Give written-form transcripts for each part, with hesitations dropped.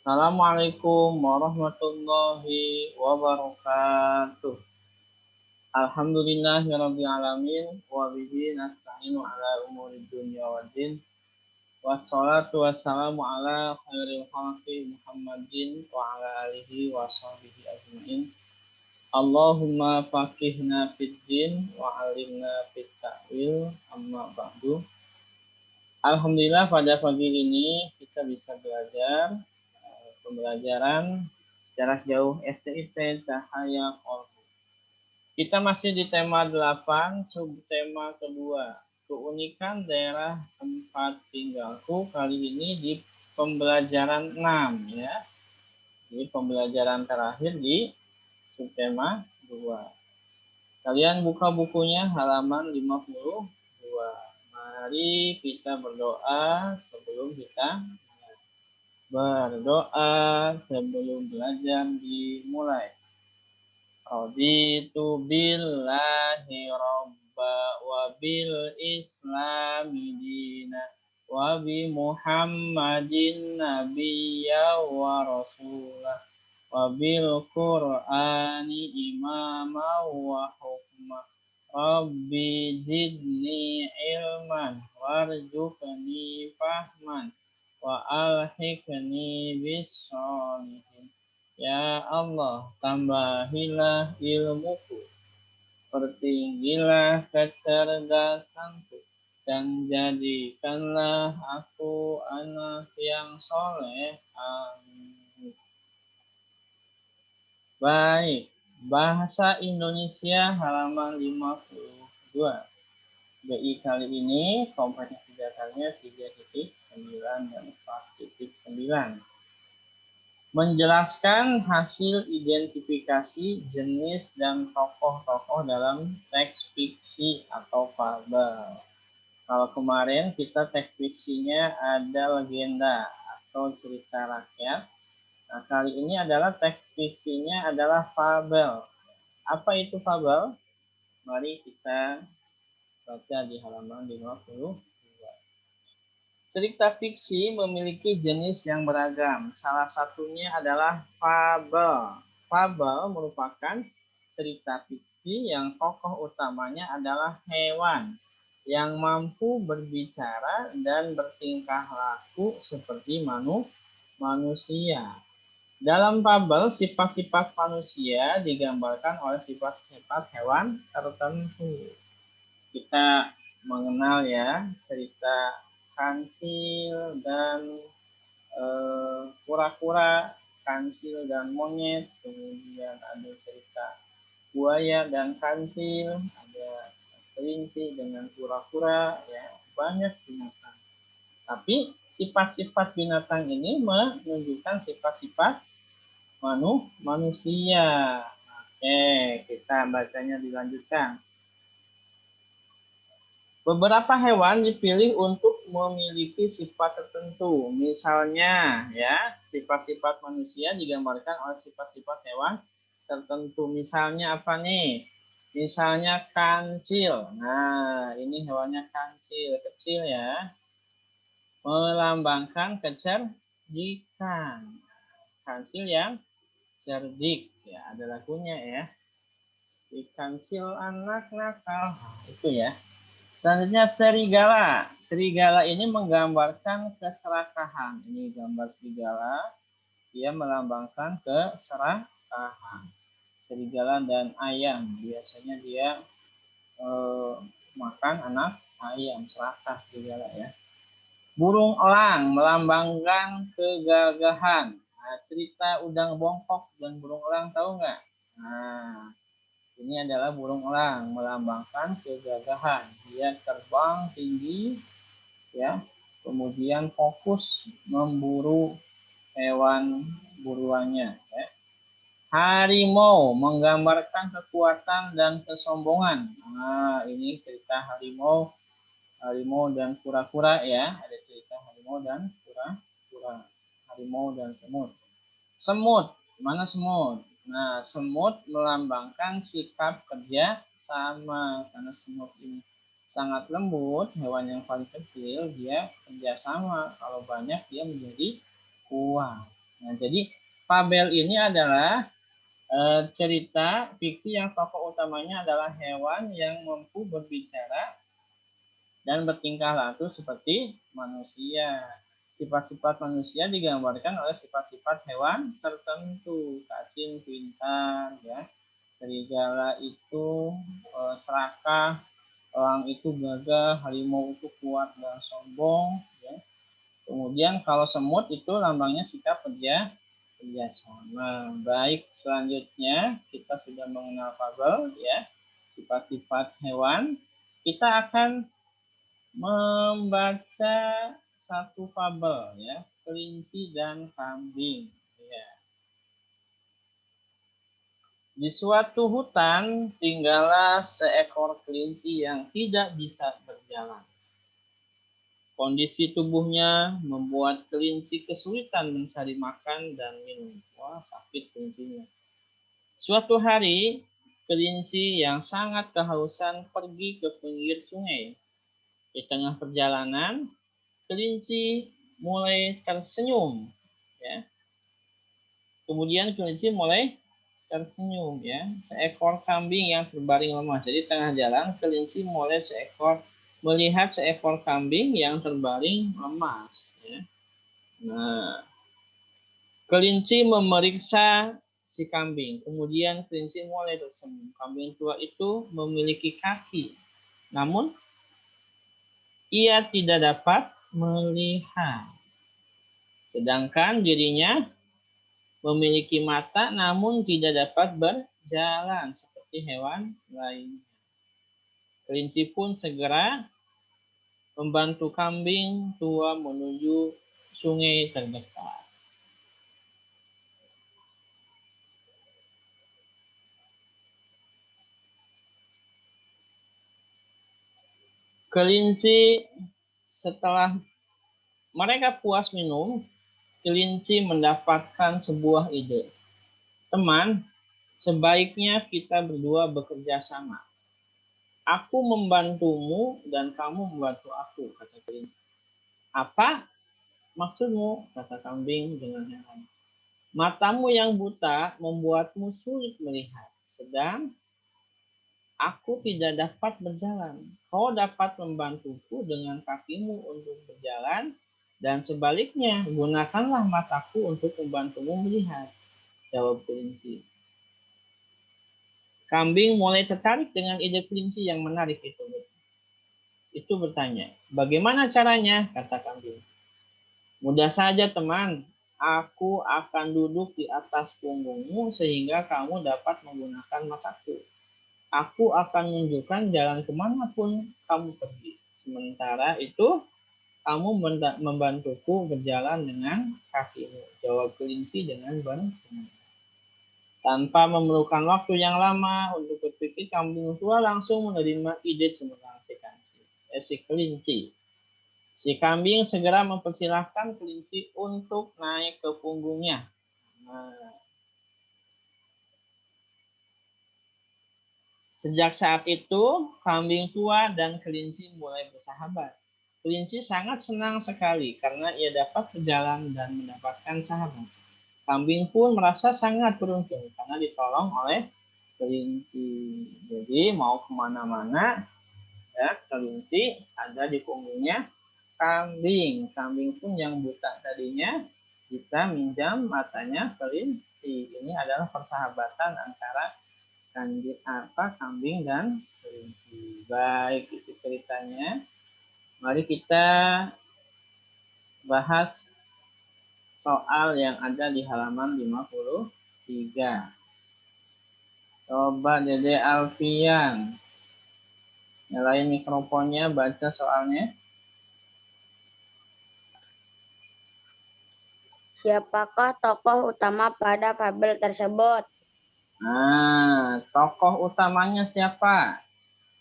Assalamualaikum warahmatullahi wabarakatuh. Alhamdulillahirabbil alamin wa bihi nasta'inu ala umuri dunya waddin. Wassalatu wassalamu ala khairil khalqi Muhammadin wa ala alihi wa sahbihi ajmain. Allahumma faqihna fid din wa alimna fit ta'wil amma ba'du. Alhamdulillah pada pagi ini kita bisa belajar pembelajaran jarak jauh STIP Cahaya Kolbu. Kita masih di tema 8, subtema kedua, keunikan daerah tempat tinggalku. Kali ini di pembelajaran 6 ya. Di pembelajaran terakhir di subtema 2. Kalian buka bukunya halaman 52. Mari kita berdoa sebelum kita dimulai. Raditu billahi robba wa bil islami dina wa bi muhammadin nabiyya wa rasulah wa bil qur'ani imama wa hukma. Rabbi zidni ilman warzuqni fahman wa alhiqni bis sholihin. Ya Allah, tambahilah ilmuku, pertinggilah kecerdasanku, dan jadikanlah aku anak yang soleh. Amin. Baik, bahasa Indonesia halaman 52. BI kali ini kompetensi dasarnya 3.9 dan 4.9. Menjelaskan hasil identifikasi jenis dan tokoh-tokoh dalam teks fiksi atau fabel. Kalau kemarin kita teks fiksinya ada legenda atau cerita rakyat. Nah, kali ini adalah teks fiksinya adalah fabel. Apa itu fabel? Mari kita baca di halaman 52. Cerita fiksi memiliki jenis yang beragam. Salah satunya adalah fabel. Fabel merupakan cerita fiksi yang tokoh utamanya adalah hewan yang mampu berbicara dan bertingkah laku seperti manusia. Dalam fabel, sifat-sifat manusia digambarkan oleh sifat-sifat hewan tertentu. Kita mengenal ya cerita kancil dan kura-kura, kancil dan monyet, kemudian ada cerita buaya dan kancil, ada kelinci dengan kura-kura, ya banyak binatang. Tapi sifat-sifat binatang ini menunjukkan sifat-sifat manusia. Oke, kita bacanya dilanjutkan. Beberapa hewan dipilih untuk memiliki sifat tertentu. Misalnya, ya, sifat-sifat manusia digambarkan oleh sifat-sifat hewan tertentu. Misalnya apa nih? Misalnya kancil. Nah, ini hewannya kancil, kecil ya. Melambangkan kecerdikan. Kancil yang cerdik, ya, ada lagunya ya. Si kancil anak nakal. Itu ya. Selanjutnya serigala. Serigala ini menggambarkan keserakahan. Ini gambar serigala. Dia melambangkan keserakahan. Serigala dan ayam. Biasanya dia makan anak ayam. Serakah serigala ya. Burung elang melambangkan kegagahan. Nah, cerita udang bongkok dan burung elang tahu nggak? Nah, ini adalah burung elang melambangkan kegagahan. Dia terbang tinggi, ya, kemudian fokus memburu hewan buruannya. Ya. Harimau menggambarkan kekuatan dan kesombongan. Nah, ini cerita harimau, harimau dan kura-kura ya. Ada cerita harimau dan kura-kura, harimau dan semut. Semut, mana semut? Nah, semut melambangkan sikap kerja sama. Karena semut ini sangat lembut, hewan yang paling kecil, dia kerjasama. Kalau banyak dia menjadi kuat. Nah, jadi fabel ini adalah cerita fiksi yang tokoh utamanya adalah hewan yang mampu berbicara dan bertingkah laku seperti manusia. Sifat-sifat manusia digambarkan oleh sifat-sifat hewan tertentu. Cacing pintar, ya. Serigala itu serakah, elang itu gagah, harimau itu kuat dan sombong, ya. Kemudian kalau semut itu lambangnya sikap kerjasama. Baik, selanjutnya kita sudah mengenal fabel, ya, sifat-sifat hewan. Kita akan membaca satu fabel, ya, kelinci dan kambing. Ya. Di suatu hutan tinggallah seekor kelinci yang tidak bisa berjalan. Kondisi tubuhnya membuat kelinci kesulitan mencari makan dan minum. Wah, sakit kelincinya. Suatu hari, kelinci yang sangat kehausan pergi ke pinggir sungai. Di tengah perjalanan, kelinci mulai tersenyum, ya. Kemudian kelinci mulai tersenyum, ya. Seekor kambing yang terbaring lemah. Jadi tengah jalan kelinci mulai melihat seekor kambing yang terbaring lemas, ya. Nah, kelinci memeriksa si kambing. Kemudian kelinci mulai tersenyum. Kambing tua itu memiliki kaki, namun ia tidak dapat melihat. Sedangkan dirinya memiliki mata namun tidak dapat berjalan seperti hewan lain. Kelinci pun segera membantu kambing tua menuju sungai terdekat. Kelinci setelah mereka puas minum, kelinci mendapatkan sebuah ide. Teman, sebaiknya kita berdua bekerja sama. Aku membantumu dan kamu membantu aku, kata kelinci. Apa maksudmu? Kata kambing dengan heran. Matamu yang buta membuatmu sulit melihat, sedang aku tidak dapat berjalan. Kau dapat membantuku dengan kakimu untuk berjalan, dan sebaliknya, gunakanlah mataku untuk membantumu melihat, jawab kelinci. Kambing mulai tertarik dengan ide kelinci yang menarik itu. Itu bertanya, bagaimana caranya? Kata kambing. Mudah saja teman, aku akan duduk di atas punggungmu sehingga kamu dapat menggunakan mataku. Aku akan menunjukkan jalan kemanapun kamu pergi. Sementara itu, kamu membantuku berjalan dengan kakimu, jawab kelinci dengan benar. Tanpa memerlukan waktu yang lama untuk berpikir, kambing tua langsung menerima ide cemerlang si kelinci. Si kambing segera mempersilahkan kelinci untuk naik ke punggungnya. Nah, sejak saat itu, kambing tua dan kelinci mulai bersahabat. Kelinci sangat senang sekali karena ia dapat berjalan dan mendapatkan sahabat. Kambing pun merasa sangat beruntung karena ditolong oleh kelinci. Jadi mau kemana-mana, ya, kelinci ada di punggungnya kambing. Kambing pun yang buta tadinya bisa minjam matanya kelinci. Ini adalah persahabatan antara kambing dan kelinci. Baik, itu ceritanya. Mari kita bahas soal yang ada di halaman 53. Coba Dede Alfian nyalain mikrofonnya, baca soalnya. Siapakah tokoh utama pada fabel tersebut? Nah, tokoh utamanya siapa?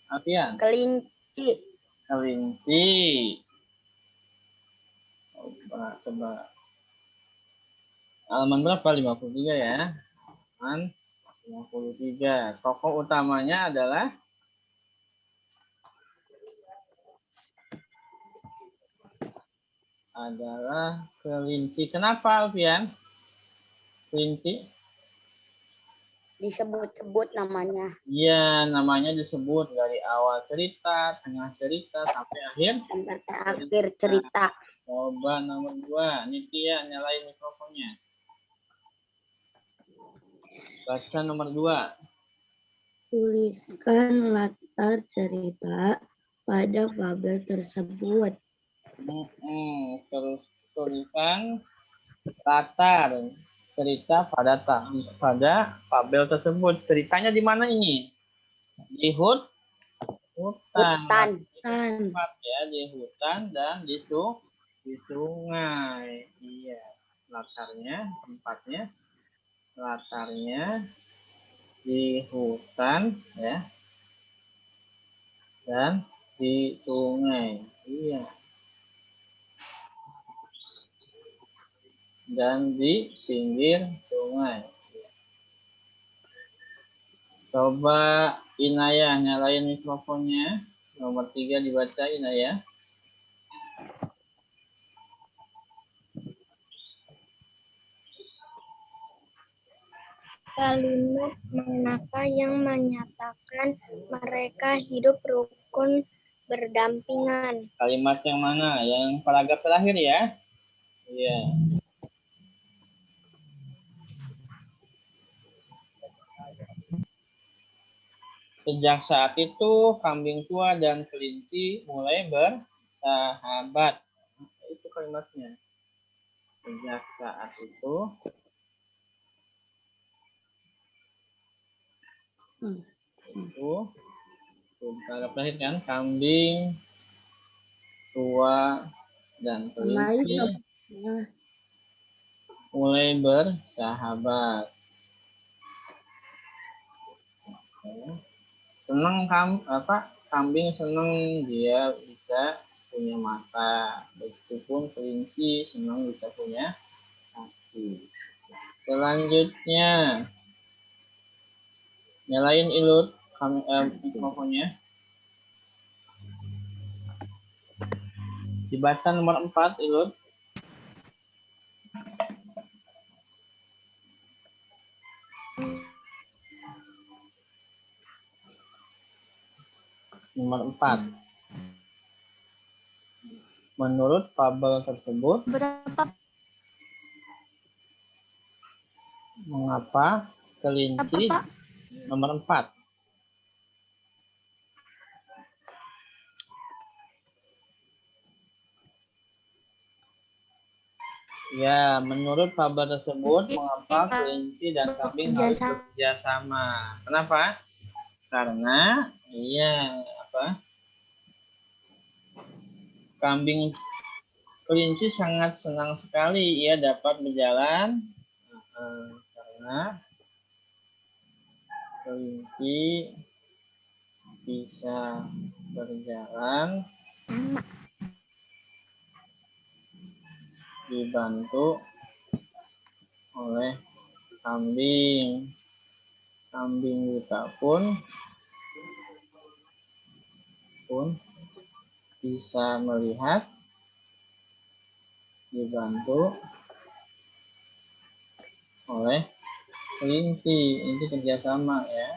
Alfian? Kelinci. Kelinci. Coba. Halaman berapa? 53 ya. Halaman 53. Tokoh utamanya adalah kelinci. Kenapa, Alfian? kelinci? Disebut-sebut namanya. Iya, namanya disebut dari awal cerita, tengah cerita, sampai akhir. Sampai akhir cerita. Coba nomor 2. Nitya, nyalain mikrofonnya. Baca nomor 2. Tuliskan latar cerita pada fabel tersebut. Terus tuliskan latar cerita pada fabel tersebut. Ceritanya di mana ini? Di hutan. Tempat ya, di hutan dan di sungai. Iya, latarnya di hutan ya, dan di sungai. Iya. Dan di pinggir sungai. Coba Inaya nyalain mikrofonnya. Nomor 3 dibaca Inaya. Kalimat manakah yang menyatakan mereka hidup rukun berdampingan? Kalimat yang mana? Yang paragraf terakhir ya? Iya. Sejak saat itu, kambing tua dan kelinci mulai bersahabat. Itu kalimatnya. Sejak saat itu, paragraf terakhir kan, kambing tua dan kelinci mulai bersahabat. Kambing senang dia bisa punya mata, meskipun kelinci senang bisa punya kaki. Selanjutnya, nyalain Ilut mikrofonnya. Dibaca nomor 4 Ilut. Nomor 4. Menurut fabel tersebut, mengapa kelinci nomor 4? Ya, menurut fabel tersebut, mengapa kelinci dan kambing harus bekerja sama? Kenapa? Karena kelinci sangat senang sekali ia dapat berjalan karena kelinci bisa berjalan dibantu oleh kambing. Kambing buta pun bisa melihat dibantu oleh kelinci. Ini kerjasama ya.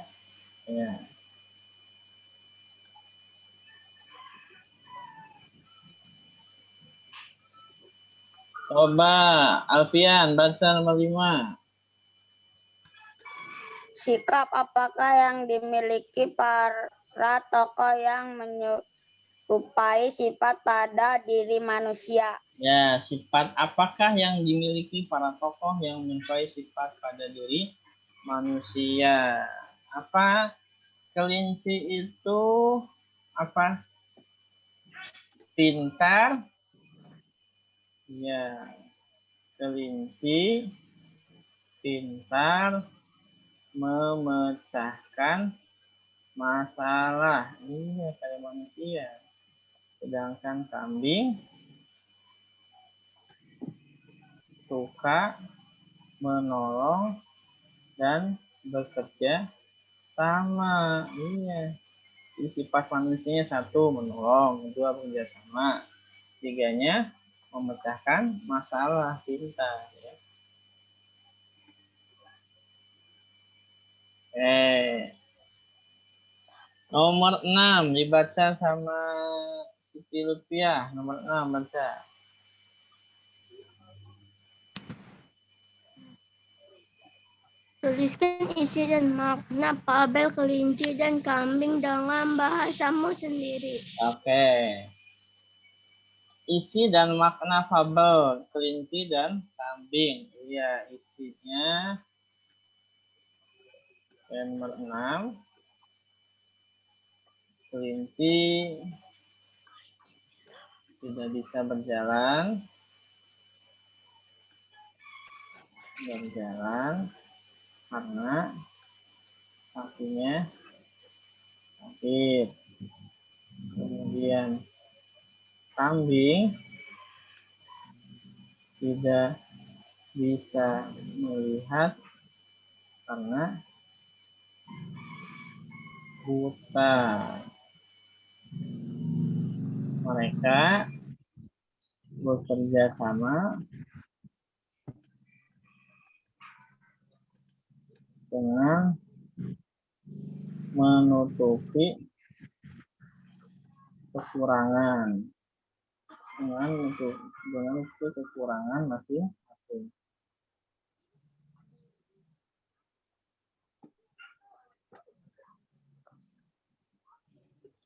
Coba Alfian baca nomor 5. Sikap apakah yang dimiliki para tokoh yang menyerupai sifat pada diri manusia? Ya, sifat apakah yang dimiliki para tokoh yang menyerupai sifat pada diri manusia? Apa? Kelinci itu apa? Pintar. Ya, kelinci pintar memecahkan masalah. Iya, kayak manusia. Sedangkan kambing suka menolong dan bekerja sama. Iya. Sifat manusianya 1 menolong, 2 bekerja sama, 3-nya memecahkan masalah, pintar. Ya. Nomor 6 dibaca sama Siti Lutfiah. Nomor 6 baca. Tuliskan isi dan makna fabel kelinci dan kambing dengan bahasamu sendiri. Oke. Isi dan makna fabel kelinci dan kambing. Iya, isinya nomor 6. Kelinci tidak bisa berjalan karena kakinya sakit. Kemudian kambing tidak bisa melihat karena buta. Mereka bekerja sama dengan menutupi kekurangan masing-masing.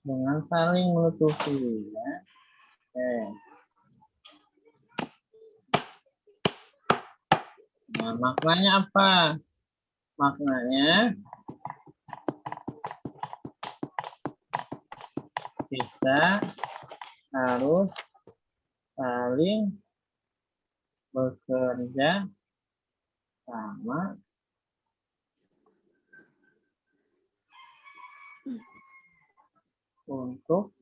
Dengan saling menutupi, ya. Nah, maknanya apa? Maknanya kita harus saling bekerja sama untuk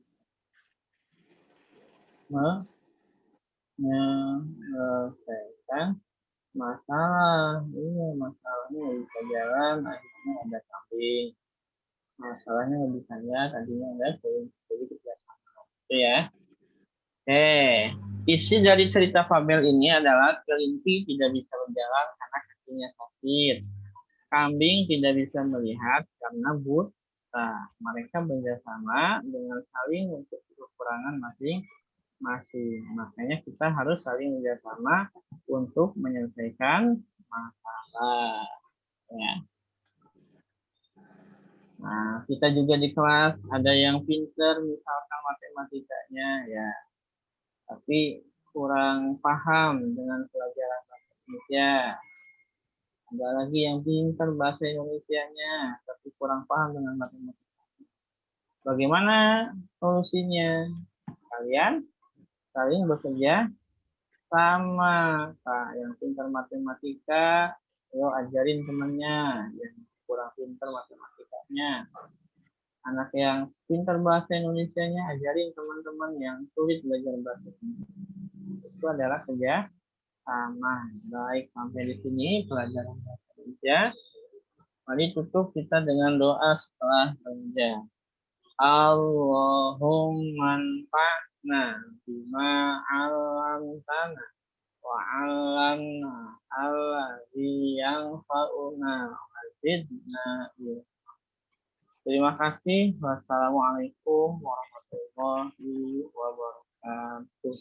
menyelesaikan masalah. Ini masalahnya nggak bisa jalan, akhirnya ada kambing. Masalahnya nggak bisa jalan, tadinya ada kelinci. Jadi kerja sama. Oke ya. Isi dari cerita fabel ini adalah kelinci tidak bisa berjalan karena kakinya sakit. Kambing tidak bisa melihat karena buta. Mereka bekerjasama dengan saling untuk kekurangan masing-masing. Makanya kita harus saling bekerjasama untuk menyelesaikan masalah. Ya. Nah, kita juga di kelas ada yang pinter, misalkan matematikanya, ya, tapi kurang paham dengan pelajaran bahasa Indonesia. Ada lagi yang pintar bahasa Indonesianya, tapi kurang paham dengan matematika. Bagaimana solusinya? Kalian saling bekerja sama. Pak yang pintar matematika, ayo ajarin temannya yang kurang pintar matematikanya. Anak yang pintar bahasa Indonesianya, ajarin teman-teman yang sulit belajar bahasa Indonesia. Itu adalah kerja sama. Baik, sampai di sini pelajaran bahasa Indonesia. Mari tutup kita dengan doa setelah kerja. Allahumma anfa'na bima 'allamtana wa 'allamna allazi yanfa'una wa zidna ilma. Terima kasih. Wassalamualaikum warahmatullahi wabarakatuh.